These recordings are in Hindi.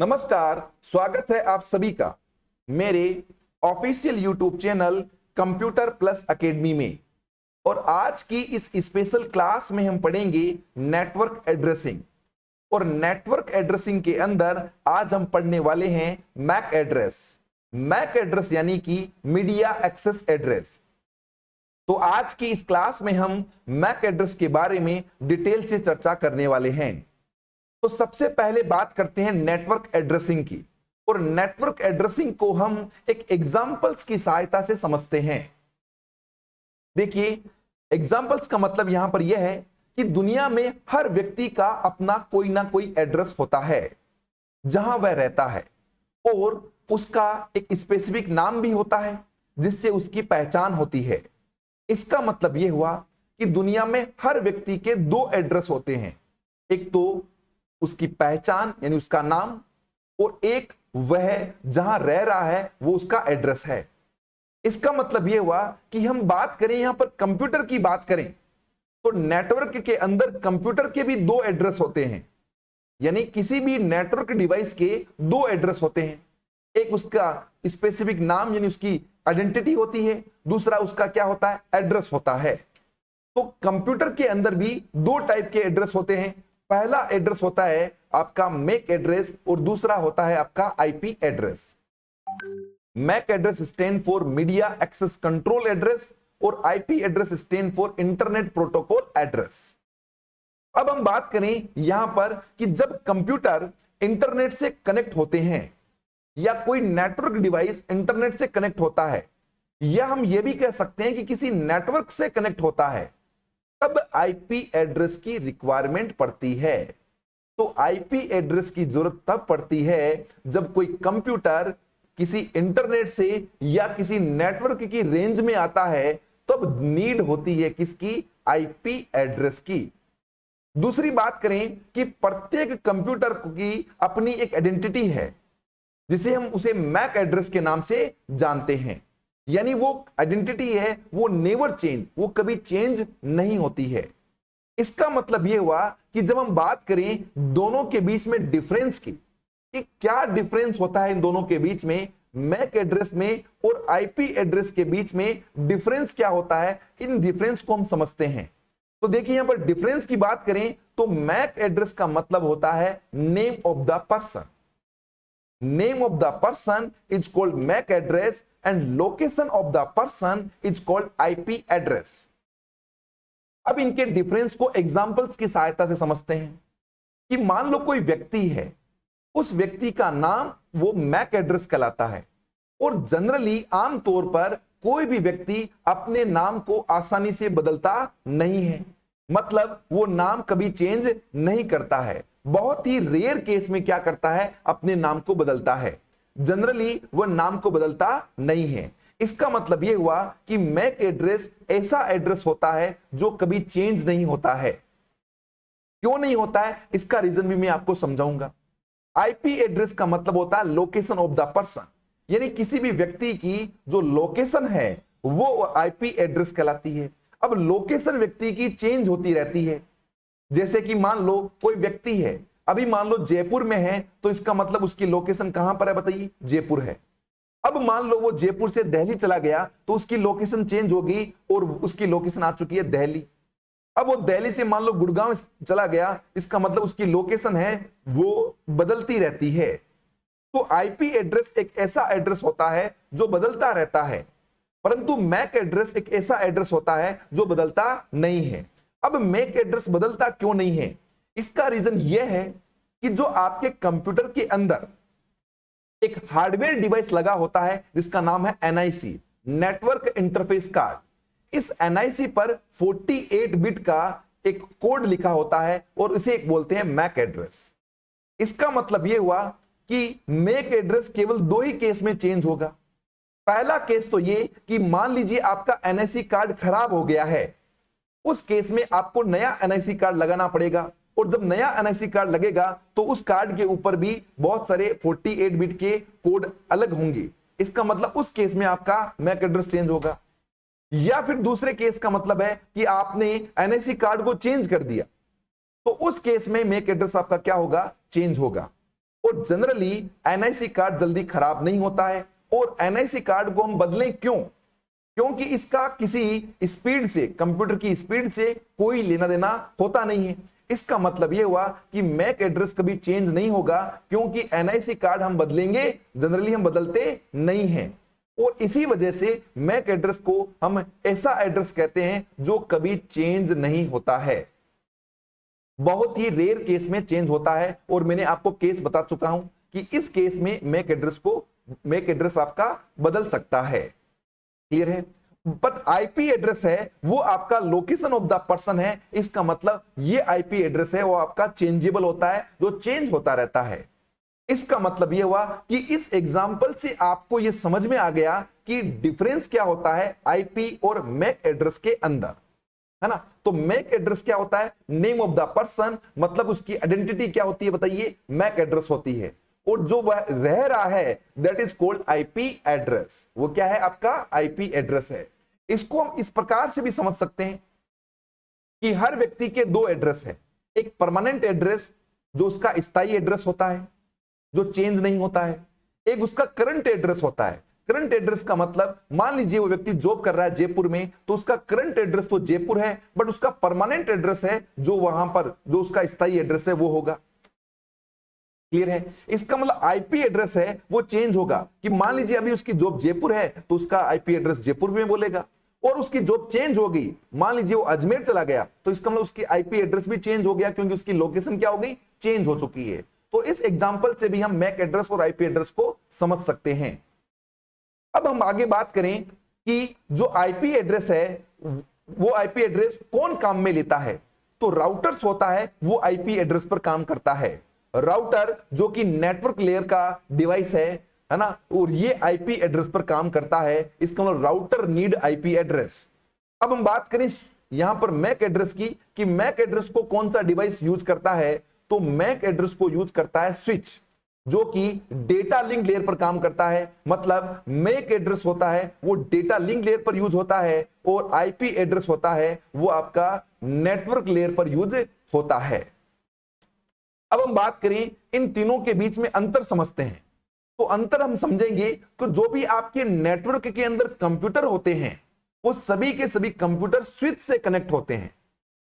नमस्कार, स्वागत है आप सभी का मेरे official YouTube channel computer plus academy में। और आज की इस स्पेशल क्लास में हम पढ़ेंगे नेटवर्क एड्रेसिंग। और नेटवर्क एड्रेसिंग के अंदर आज हम पढ़ने वाले हैं मैक एड्रेस। मैक एड्रेस यानी कि मीडिया एक्सेस एड्रेस। तो आज की इस क्लास में हम मैक एड्रेस के बारे में डिटेल से चर्चा करने वाले हैं। तो सबसे पहले बात करते हैं नेटवर्क एड्रेसिंग की। और नेटवर्क एड्रेसिंग को हम एक एग्जाम्पल्स की सहायता से समझते हैं। देखिए, एग्जाम्पल्स का मतलब यहां पर यह है कि दुनिया में हर व्यक्ति का अपना कोई ना कोई एड्रेस होता है जहां वह रहता है, और उसका एक स्पेसिफिक नाम भी होता है जिससे उसकी पहचान होती है। इसका मतलब यह हुआ कि दुनिया में हर व्यक्ति के दो एड्रेस होते हैं, एक तो उसकी पहचान यानी उसका नाम, और एक वह जहां रह रहा है वो उसका एड्रेस है। इसका मतलब यह हुआ कि हम बात करें यहां पर कंप्यूटर की बात करें तो नेटवर्क के अंदर कंप्यूटर के भी दो एड्रेस होते हैं। यानी किसी भी नेटवर्क डिवाइस के दो एड्रेस होते हैं, एक उसका स्पेसिफिक नाम यानी उसकी आइडेंटिटी होती है, दूसरा उसका क्या होता है, एड्रेस होता है। तो कंप्यूटर के अंदर भी दो टाइप के एड्रेस होते हैं। पहला एड्रेस होता है आपका मैक एड्रेस और दूसरा होता है आपका IP address. MAC address stand for media access control address और IP address stand for internet protocol address. अब हम बात करें यहां पर कि जब कंप्यूटर इंटरनेट से कनेक्ट होते हैं या कोई नेटवर्क डिवाइस इंटरनेट से कनेक्ट होता है, या हम यह भी कह सकते हैं कि किसी नेटवर्क से कनेक्ट होता है, तब आईपी एड्रेस की रिक्वायरमेंट पड़ती है। तो आईपी एड्रेस की जरूरत तब पड़ती है जब कोई कंप्यूटर किसी इंटरनेट से या किसी नेटवर्क की रेंज में आता है, तब नीड होती है किसकी, आईपी एड्रेस की। दूसरी बात करें कि प्रत्येक कंप्यूटर की अपनी एक आइडेंटिटी है जिसे हम उसे मैक एड्रेस के नाम से जानते हैं। यानी वो आइडेंटिटी है, वो नेवर चेंज, वो कभी चेंज नहीं होती है। इसका मतलब यह हुआ कि जब हम बात करें दोनों के बीच में डिफरेंस की, कि क्या डिफरेंस होता है इन दोनों के बीच में, मैक एड्रेस में और आईपी एड्रेस के बीच में डिफरेंस क्या होता है, इन डिफरेंस को हम समझते हैं। तो देखिए यहां पर डिफरेंस की बात करें तो मैक एड्रेस का मतलब होता है name of the person. Name of the person is called MAC address and location of the person is called IP address. अब इनके डिफरेंस को एग्जांपल्स की सहायता से समझते हैं कि मान लो कोई व्यक्ति है, उस व्यक्ति का नाम वो मैक एड्रेस कहलाता है। और जनरली आमतौर पर कोई भी व्यक्ति अपने नाम को आसानी से बदलता नहीं है, मतलब वो नाम कभी चेंज नहीं करता है। बहुत ही रेयर केस में क्या करता है, अपने नाम को बदलता है। जनरली वह नाम को बदलता नहीं है। इसका मतलब यह हुआ कि मैक एड्रेस ऐसा एड्रेस होता है जो कभी चेंज नहीं होता है। क्यों नहीं होता है, इसका रीजन भी मैं आपको समझाऊंगा। आईपी एड्रेस का मतलब होता है लोकेशन ऑफ द पर्सन, यानी किसी भी व्यक्ति की जो लोकेशन है वो आईपी एड्रेस कहलाती है। अब लोकेशन व्यक्ति की चेंज होती रहती है। जैसे कि मान लो कोई व्यक्ति है, अभी मान लो जयपुर में है, तो इसका मतलब उसकी लोकेशन कहां पर है, बताइए, जयपुर है। अब मान लो वो जयपुर से दिल्ली चला गया तो उसकी लोकेशन चेंज हो गई और उसकी लोकेशन आ चुकी है दिल्ली। अब वो दिल्ली से मान लो गुड़गांव चला गया, इसका मतलब उसकी लोकेशन है वो बदलती रहती है। तो आईपी एड्रेस एक ऐसा एड्रेस होता है जो बदलता रहता है, परंतु मैक एड्रेस एक ऐसा एड्रेस होता है जो बदलता नहीं है। अब मैक एड्रेस बदलता क्यों नहीं है, इसका रीजन यह है कि जो आपके कंप्यूटर के अंदर एक हार्डवेयर डिवाइस लगा होता है जिसका नाम है एनआईसी, नेटवर्क इंटरफेस कार्ड। इस एनआईसी पर 48 बिट का एक कोड लिखा होता है और इसे एक बोलते हैं मैक एड्रेस। इसका मतलब यह हुआ कि मैक एड्रेस केवल दो ही केस में चेंज होगा। पहला केस तो यह कि मान लीजिए आपका एनआईसी कार्ड खराब हो गया है, उस केस में आपको नया एनआईसी कार्ड लगाना पड़ेगा। और जब नया एनआईसी कार्ड लगेगा तो उस कार्ड के ऊपर भी बहुत सारे 48 बिट के कोड अलग होंगे। इसका मतलब उस केस में आपका मैक एड्रेस चेंज होगा। या फिर दूसरे केस का मतलब है कि आपने एनआईसी कार्ड को चेंज कर दिया, तो उस केस में मैक एड्रेस आपका क्या होगा, चेंज होगा। और जनरली एनआईसी कार्ड जल्दी खराब नहीं होता है। और एनआईसी कार्ड को हम बदलें क्यों? क्योंकि इसका किसी स्पीड से, कंप्यूटर की स्पीड से कोई लेना देना होता नहीं है। इसका मतलब यह हुआ कि मैक एड्रेस कभी चेंज नहीं होगा, क्योंकि एनआईसी कार्ड हम बदलेंगे, जनरली हम बदलते नहीं हैं। और इसी वजह से मैक एड्रेस को हम ऐसा एड्रेस कहते हैं जो कभी चेंज नहीं होता है, बहुत ही रेयर केस में चेंज होता है। और मैंने आपको केस बता चुका हूं कि इस केस में मैक एड्रेस आपका बदल सकता है। क्लियर है? बट आईपी एड्रेस है वो आपका लोकेशन ऑफ द पर्सन है। इसका मतलब ये आईपी एड्रेस है वो आपका चेंजेबल होता है, जो चेंज होता रहता है। इसका मतलब यह हुआ कि इस एग्जांपल से आपको यह समझ में आ गया कि डिफरेंस क्या होता है आईपी और मैक एड्रेस के अंदर, है ना। तो मैक एड्रेस क्या होता है? नेम ऑफ द पर्सन, मतलब उसकी आइडेंटिटी क्या होती है बताइए? मैक एड्रेस होती है। और जो वह रह रहा है that is called IP address. वो क्या है? आपका आईपी एड्रेस है। इसको हम इस प्रकार से भी समझ सकते हैं कि हर व्यक्ति के दो एड्रेस है। एक परमानेंट एड्रेस जो उसका स्थायी एड्रेस होता है, जो चेंज नहीं होता है। एक उसका करंट एड्रेस होता है। करंट एड्रेस का मतलब, मान लीजिए वो व्यक्ति जॉब कर रहा है जयपुर में, तो उसका करंट एड्रेस तो जयपुर है, बट उसका परमानेंट एड्रेस है जो वहां पर, जो उसका स्थायी एड्रेस है वो होगा। क्लियर है? इसका मतलब आईपी एड्रेस है वो चेंज होगा, कि मान लीजिए अभी उसकी जॉब जयपुर है तो उसका आईपी एड्रेस जयपुर में बोलेगा, और उसकी जॉब चेंज हो गई, मान लीजिए वो अजमेर चला गया, तो इसका मतलब उसकी आईपी एड्रेस भी चेंज हो गया, क्योंकि उसकी लोकेशन क्या हो गई? चेंज हो चुकी है। तो इस एग्जांपल से भी हम मैक एड्रेस और आईपी एड्रेस को समझ सकते हैं। अब हम आगे बात करें कि जो आईपी एड्रेस है वो आईपी एड्रेस कौन काम में लेता है? तो राउटर्स होता है वो आईपी एड्रेस पर काम करता है। राउटर जो कि नेटवर्क लेयर का डिवाइस है ना, और ये आईपी एड्रेस पर काम करता है। इसका मतलब राउटर नीड आईपी एड्रेस। अब हम बात करें यहां पर मैक एड्रेस की, कि मैक एड्रेस को कौन सा डिवाइस यूज करता है? तो मैक एड्रेस को यूज करता है स्विच, जो कि डेटा लिंक लेयर पर काम करता है। मतलब मैक एड्रेस होता है वो डेटा लिंक लेयर पर यूज होता है, और आईपी एड्रेस होता है वो आपका नेटवर्क लेयर पर यूज होता है। अब हम बात करें इन तीनों के बीच में अंतर समझते हैं, तो अंतर हम समझेंगे कि जो भी आपके नेटवर्क के अंदर कंप्यूटर होते हैं वो सभी के सभी कंप्यूटर स्विच से कनेक्ट होते हैं।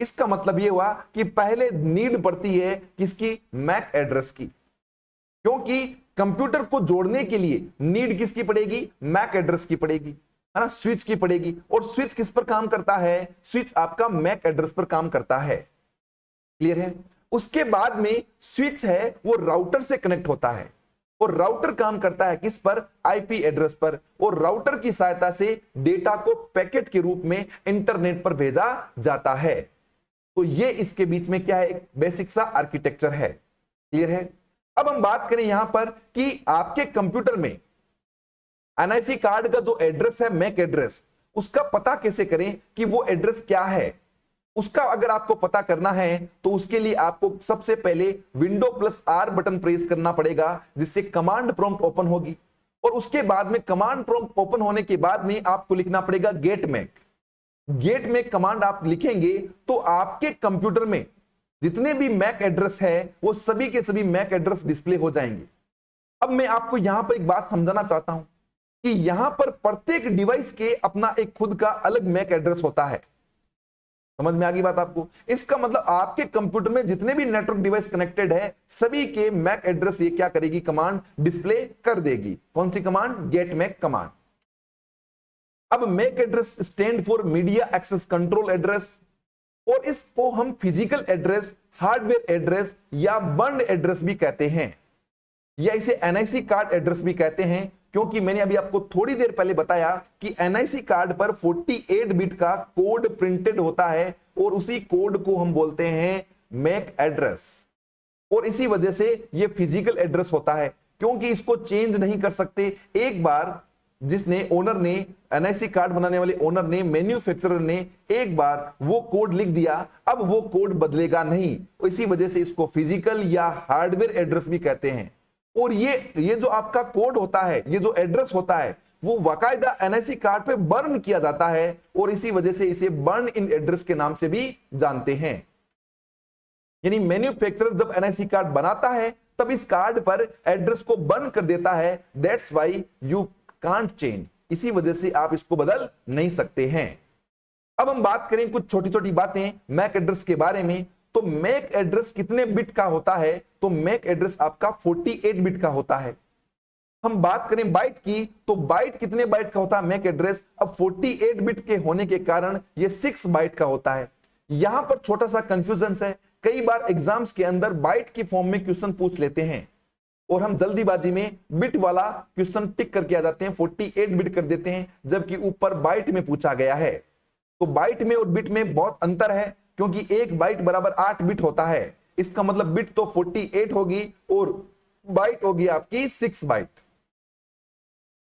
इसका मतलब यह हुआ कि पहले नीड पड़ती है किसकी? मैक एड्रेस की, क्योंकि कंप्यूटर को जोड़ने के लिए नीड किसकी पड़ेगी? मैक एड्रेस की पड़ेगी, है ना, स्विच की पड़ेगी। और स्विच किस पर काम करता है? स्विच आपका मैक एड्रेस पर काम करता है। क्लियर है? उसके बाद में स्विच है वो राउटर से कनेक्ट होता है, और राउटर काम करता है किस पर? आईपी एड्रेस पर। और राउटर की सहायता से डेटा को पैकेट के रूप में इंटरनेट पर भेजा जाता है। तो ये इसके बीच में क्या है? एक बेसिक सा आर्किटेक्चर है। क्लियर है? अब हम बात करें यहां पर कि आपके कंप्यूटर में एनआईसी कार्ड का जो एड्रेस है मैक एड्रेस, उसका पता कैसे करें कि वो एड्रेस क्या है? उसका अगर आपको पता करना है तो उसके लिए आपको सबसे पहले Windows+R बटन प्रेस करना पड़ेगा, जिससे कमांड प्रॉम्प्ट ओपन होगी। और उसके बाद में कमांड प्रॉम्प्ट ओपन होने के बाद में आपको लिखना पड़ेगा get MAC. Get MAC command आप लिखेंगे तो आपके कंप्यूटर में जितने भी मैक एड्रेस है वो सभी के सभी मैक एड्रेस डिस्प्ले हो जाएंगे। अब मैं आपको यहां पर एक बात समझाना चाहता हूं कि यहां पर प्रत्येक डिवाइस के अपना एक खुद का अलग मैक एड्रेस होता है। समझ में आ गई बात आपको? इसका मतलब आपके कंप्यूटर में जितने भी नेटवर्क डिवाइस कनेक्टेड है सभी के मैक एड्रेस ये क्या करेगी? कमांड डिस्प्ले कर देगी। कौन सी कमांड? Get MAC command. अब MAC address stand for media access control address, और इसको हम फिजिकल एड्रेस, हार्डवेयर एड्रेस या बर्न एड्रेस भी कहते हैं, या इसे एनआईसी कार्ड एड्रेस भी कहते हैं। क्योंकि मैंने अभी आपको थोड़ी देर पहले बताया कि एनआईसी कार्ड पर 48 बिट का कोड प्रिंटेड होता है, और उसी कोड को हम बोलते हैं मैक एड्रेस। और इसी वजह से यह फिजिकल एड्रेस होता है, क्योंकि इसको चेंज नहीं कर सकते। एक बार जिसने ओनर ने, एनआईसी कार्ड बनाने वाले ओनर ने, मैन्युफैक्चरर ने एक बार वो कोड लिख दिया, अब वो कोड बदलेगा नहीं। इसी वजह से इसको फिजिकल या हार्डवेयर एड्रेस भी कहते हैं। और ये जो आपका कोड होता है, ये जो एड्रेस होता है, वो बाकायदा एनआईसी कार्ड पे बर्न किया जाता है, और इसी वजह से इसे बर्न इन एड्रेस के नाम से भी जानते हैं। यानी मैन्युफैक्चरर जब एनआईसी कार्ड बनाता है तब इस कार्ड पर एड्रेस को बंद कर देता है। That's why you can't change, इसी वजह से आप इसको बदल नहीं सकते हैं। अब हम बात करें कुछ छोटी छोटी बातें मैक एड्रेस के बारे में। तो मैक एड्रेस कितने बिट का होता है? तो मैक एड्रेस आपका 48 बिट का होता है। हम बात करें बाइट की, तो बाइट कितने बाइट का होता है मैक एड्रेस? अब 48 बिट के होने के कारण ये 6 बाइट का होता है। यहां पर छोटा सा कंफ्यूजन है, कई बार एग्जाम्स के अंदर बाइट की फॉर्म में क्वेश्चन पूछ लेते हैं और हम जल्दीबाजी में बिट वाला क्वेश्चन टिक करके आ जाते हैं, 48 बिट कर देते हैं, जबकि ऊपर बाइट में पूछा गया है। तो बाइट में और बिट में बहुत अंतर है, क्योंकि एक बाइट बराबर 8 बिट होता है। इसका मतलब बिट तो 48 होगी और बाइट होगी आपकी 6 बाइट।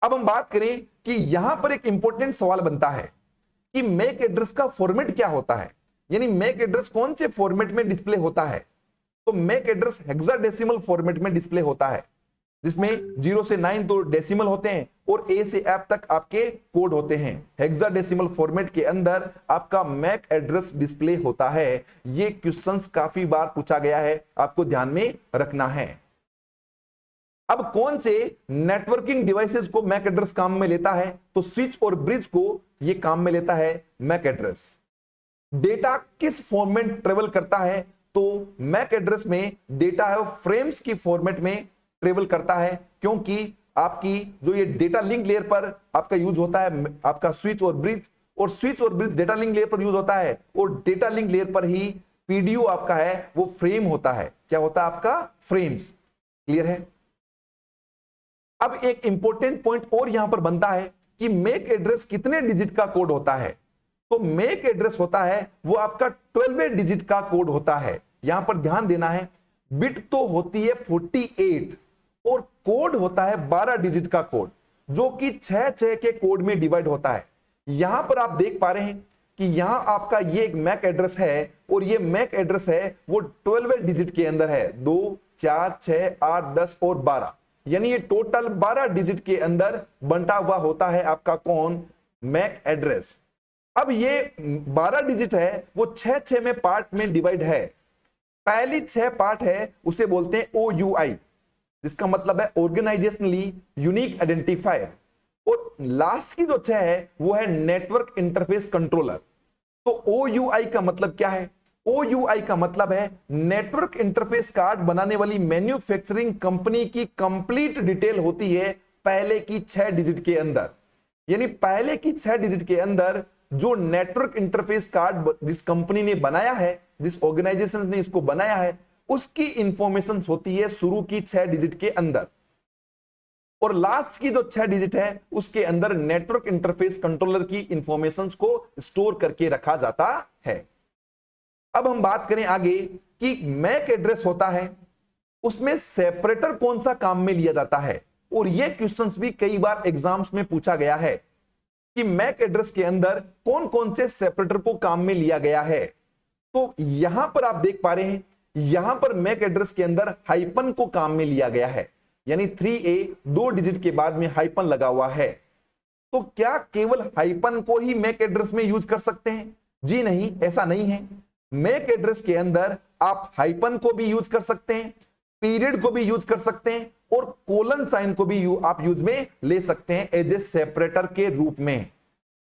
अब हम बात करें कि यहां पर एक इंपॉर्टेंट सवाल बनता है कि मैक एड्रेस का फॉर्मेट क्या होता है, यानी मैक एड्रेस कौन से फॉर्मेट में डिस्प्ले होता है? तो मैक एड्रेस हेक्साडेसिमल फॉर्मेट में डिस्प्ले होता है, जिसमें 0 से 9 तो डेसिमल होते हैं और A से F तक आपके कोड होते हैं। हेक्साडेसिमल फॉर्मेट के अंदर आपका मैक एड्रेस डिस्प्ले होता है। ये क्वेश्चंस काफी बार पूछा गया है, आपको ध्यान में रखना है। अब कौन से नेटवर्किंग डिवाइसेस को मैक एड्रेस काम में लेता है? तो स्विच और ब्रिज को ये काम में लेता है मैक एड्रेस। डेटा किस फॉर्मेट में ट्रेवल करता है? तो मैक एड्रेस में डेटा है वो फ्रेम्स की फॉर्मेट में ट्रेवल करता है, क्योंकि आपकी जो ये डेटा लिंक लेयर पर आपका यूज होता है आपका स्विच और ब्रिज डेटा लिंक लेयर पर यूज होता है, और डेटा लिंक लेयर पर ही पीडीओ आपका है वो फ्रेम होता है। क्या होता है आपका? फ्रेम्स। क्लियर है? अब एक इंपॉर्टेंट पॉइंट और यहां पर बनता है कि मैक एड्रेस कितने डिजिट का कोड होता है? तो मैक एड्रेस होता है वो आपका 12वें डिजिट का कोड होता है। यहां पर ध्यान देना है, बिट तो होती है 48 और कोड होता है 12 डिजिट का कोड, जो कि 6 के कोड में डिवाइड होता है। यहां पर आप देख पा रहे हैं कि यहां आपका ये एक मैक एड्रेस है और ये मैक एड्रेस है वो 12वें डिजिट के अंदर है, 2 4 6 8 10 और 12, यानी ये टोटल 12 डिजिट के अंदर बंटा हुआ होता है आपका कौन? MAC address. अब ये 12 डिजिट है वो 6 में पार्ट में डिवाइड है। पहली 6 पार्ट है उसे बोलते हैं OUI, जिसका मतलब है ऑर्गेनाइजेशनली यूनिक आइडेंटिफायर, और लास्ट की जो 6 है वो है नेटवर्क इंटरफेस कंट्रोलर। तो OUI का मतलब क्या है? OUI का मतलब है नेटवर्क इंटरफेस कार्ड बनाने वाली मैन्युफैक्चरिंग कंपनी की कंप्लीट डिटेल होती है पहले की 6 डिजिट के अंदर। यानी पहले की 6 डिजिट के अंदर जो नेटवर्क इंटरफेस कार्ड जिस कंपनी ने बनाया है, जिस ऑर्गेनाइजेशन ने इसको बनाया है, उसकी इंफॉर्मेशन होती है शुरू की 6 डिजिट के अंदर, और लास्ट की जो 6 डिजिट है उसके अंदर नेटवर्क इंटरफेस कंट्रोलर की इंफॉर्मेशन को स्टोर करके रखा जाता है। अब हम बात करें आगे कि मैक एड्रेस होता है उसमें सेपरेटर कौन सा काम में लिया जाता है, और यह क्वेश्चंस भी कई बार एग्जाम्स में पूछा गया है कि मैक एड्रेस के अंदर कौन कौन से सेपरेटर को काम में लिया गया है। तो यहां पर आप देख पा रहे हैं, यहां पर मैक एड्रेस के अंदर हाइपन को काम में लिया गया है, यानी 3A 2 डिजिट के बाद में हाइपन लगा हुआ है। तो क्या केवल हाइपन को ही मैक एड्रेस में यूज कर सकते हैं? जी नहीं, ऐसा नहीं है। मैक एड्रेस के अंदर आप हाइपन को भी यूज कर सकते हैं, पीरियड को भी यूज कर सकते हैं, और कोलन साइन को भी आप यूज में ले सकते हैं एज ए सेपरेटर के रूप में।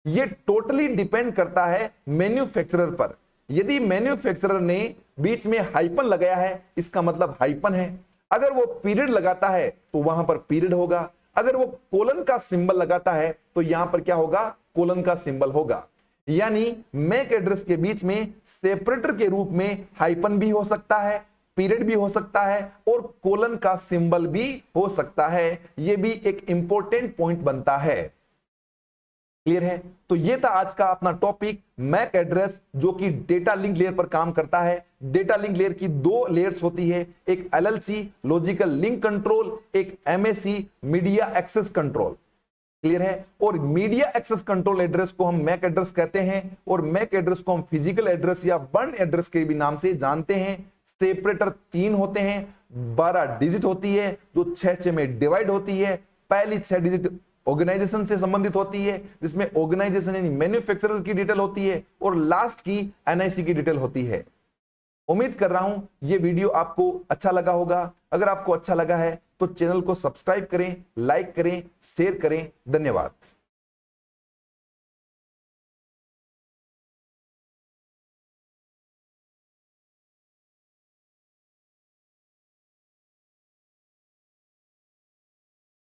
यह टोटली डिपेंड करता है मैन्युफैक्चरर पर। यदि मैन्युफैक्चरर ने बीच में हाइपन लगाया है, इसका मतलब हाइपन है। अगर वो पीरियड लगाता है तो वहां पर पीरियड होगा। अगर वो कोलन का सिंबल लगाता है तो यहां पर क्या होगा? कोलन का सिंबल होगा। यानी मैक एड्रेस के बीच में सेपरेटर के रूप में हाइपन भी हो सकता है, पीरियड भी हो सकता है, और कोलन का सिंबल भी हो सकता है। यह भी एक इंपॉर्टेंट पॉइंट बनता है। क्लियर है? तो यह था आज का अपना टॉपिक मैक एड्रेस, जो कि डेटा लिंक लेयर पर काम करता है। डेटा लिंक लेयर की 2 लेयर्स होती है, एक LLC लॉजिकल लिंक कंट्रोल, एक MAC media access control. Clear है? और मीडिया एक्सेस कंट्रोल एड्रेस को हम मैक एड्रेस कहते हैं, और मैक एड्रेस को हम फिजिकल एड्रेस या बर्न एड्रेस के भी नाम से जानते हैं। सेपरेटर 3 होते हैं, 12 डिजिट होती है जो 6 में डिवाइड होती है। पहली 6 डिजिट ऑर्गेनाइजेशन से संबंधित होती है, जिसमें ऑर्गेनाइजेशन यानी मैन्युफैक्चरर की डिटेल होती है, और लास्ट की NIC की डिटेल होती है। उम्मीद कर रहा हूं यह वीडियो आपको अच्छा लगा होगा। अगर आपको अच्छा लगा है तो चैनल को सब्सक्राइब करें, लाइक करें, शेयर करें। धन्यवाद।